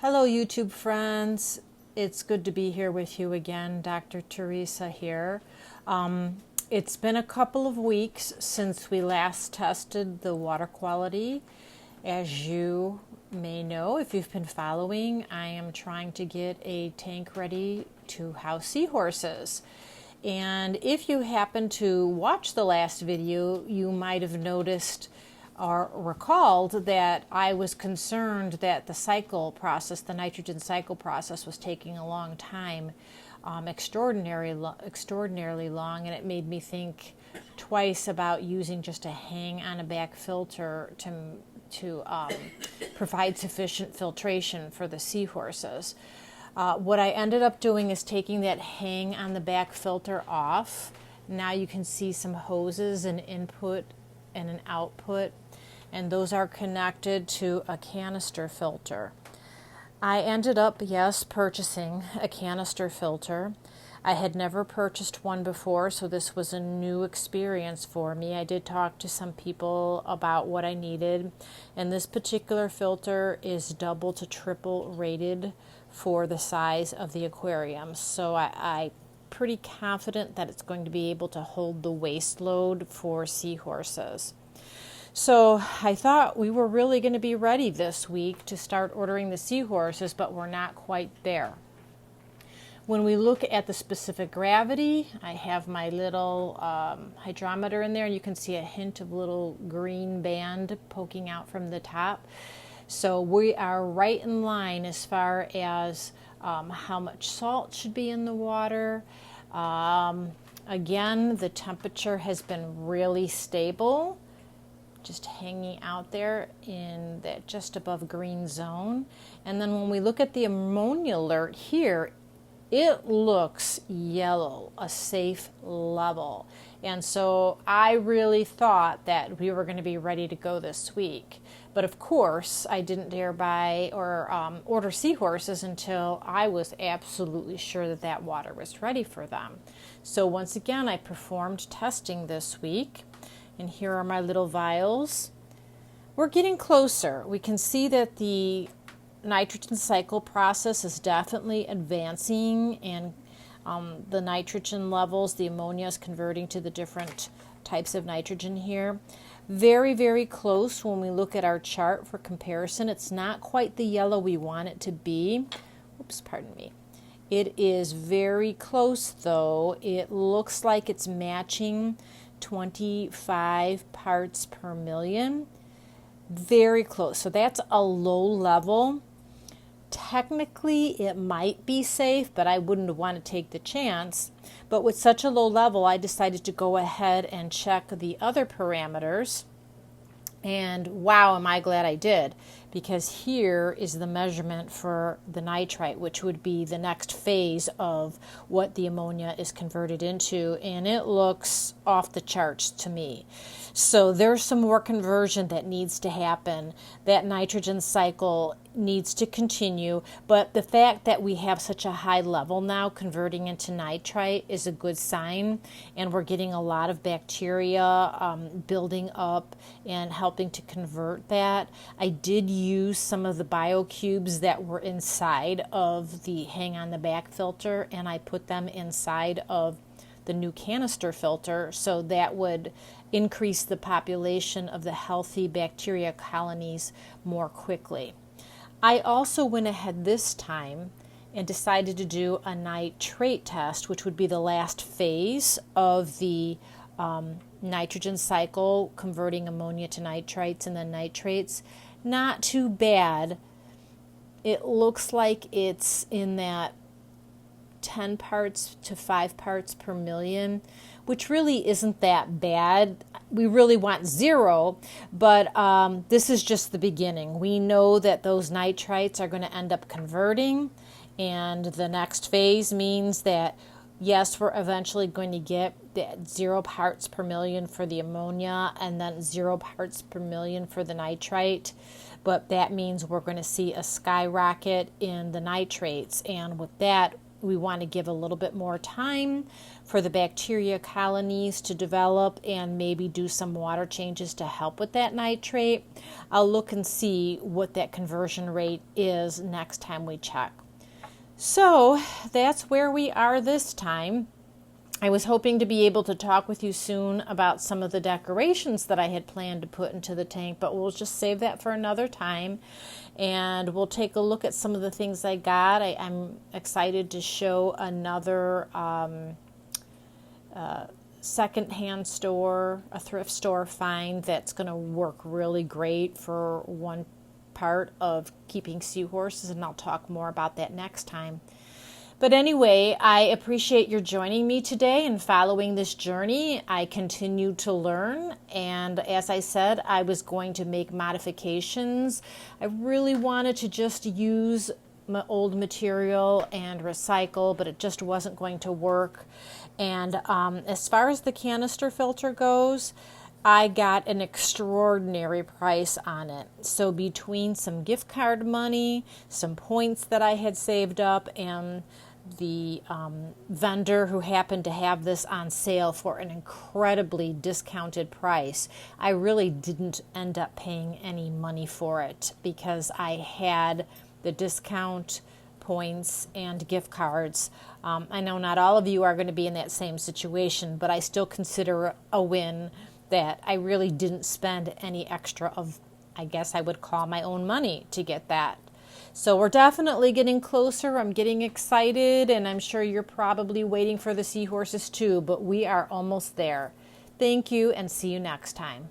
Hello, YouTube friends. It's good to be here with you again. Dr. Teresa here. It's been a couple of weeks since we last tested the water quality. As you may know, if you've been following, I am trying to get a tank ready to house seahorses. And if you happen to watch the last video, you might have noticed or recalled that I was concerned that the cycle process, the nitrogen cycle process, was taking a long time, extraordinarily long, and it made me think twice about using just a hang on a back filter to provide sufficient filtration for the seahorses. What I ended up doing is taking that hang on the back filter off. Now you can see some hoses, an input and an output, and those are connected to a canister filter. I ended up, yes, purchasing a canister filter. I had never purchased one before, so this was a new experience for me. I did talk to some people about what I needed, and this particular filter is double to triple rated for the size of the aquarium. So I'm pretty confident that it's going to be able to hold the waste load for seahorses. So I thought we were really going to be ready this week to start ordering the seahorses, but we're not quite there. When we look at the specific gravity, I have my little hydrometer in there, and you can see a hint of little green band poking out from the top. So we are right in line as far as how much salt should be in the water. Again, the temperature has been really stable, just hanging out there in that just above green zone. And then when we look at the ammonia alert here, it looks yellow, a safe level. And so I really thought that we were going to be ready to go this week. But of course, I didn't dare buy or order seahorses until I was absolutely sure that that water was ready for them. So once again, I performed testing this week. And here are my little vials. We're getting closer. We can see that the nitrogen cycle process is definitely advancing, and the nitrogen levels, the ammonia is converting to the different types of nitrogen here. Very, very close when we look at our chart for comparison. It's not quite the yellow we want it to be. Oops, pardon me. It is very close though. It looks like it's matching 25 parts per million. Very close. So that's a low level. Technically, it might be safe, but I wouldn't want to take the chance. But with such a low level, I decided to go ahead and check the other parameters. And wow, am I glad I did, because here is the measurement for the nitrite, which would be the next phase of what the ammonia is converted into, and it looks off the charts to me. So there's some more conversion that needs to happen. That nitrogen cycle needs to continue, but the fact that we have such a high level now converting into nitrite is a good sign, and we're getting a lot of bacteria building up and helping to convert that. I did use some of the biocubes that were inside of the hang on the back filter, and I put them inside of the new canister filter, so that would increase the population of the healthy bacteria colonies more quickly. I also went ahead this time and decided to do a nitrate test, which would be the last phase of the nitrogen cycle, converting ammonia to nitrites and then nitrates. Not too bad. It looks like it's in that 10 parts to 5 parts per million, which really isn't that bad. We really want 0, but this is just the beginning. We know that those nitrites are going to end up converting, and the next phase means that yes, we're eventually going to get that 0 parts per million for the ammonia and then 0 parts per million for the nitrite. But that means we're going to see a skyrocket in the nitrates, and with that, We want to give a little bit more time for the bacteria colonies to develop and maybe do some water changes to help with that nitrate. I'll look and see what that conversion rate is next time we check. So that's where we are this time. I was hoping to be able to talk with you soon about some of the decorations that I had planned to put into the tank, but we'll just save that for another time. And we'll take a look at some of the things I got. I'm excited to show another second-hand store, a thrift store find that's going to work really great for one part of keeping seahorses, and I'll talk more about that next time. But anyway, I appreciate your joining me today and following this journey. I continue to learn, and as I said, I was going to make modifications. I really wanted to just use my old material and recycle, but it just wasn't going to work. And as far as the canister filter goes, I got an extraordinary price on it. So between some gift card money, some points that I had saved up, and the vendor who happened to have this on sale for an incredibly discounted price, I really didn't end up paying any money for it because I had the discount, points, and gift cards. I know not all of you are going to be in that same situation, but I still consider a win that I really didn't spend any extra of, I guess I would call, my own money to get that. So we're definitely getting closer. I'm getting excited, and I'm sure you're probably waiting for the seahorses too, but we are almost there. Thank you, and see you next time.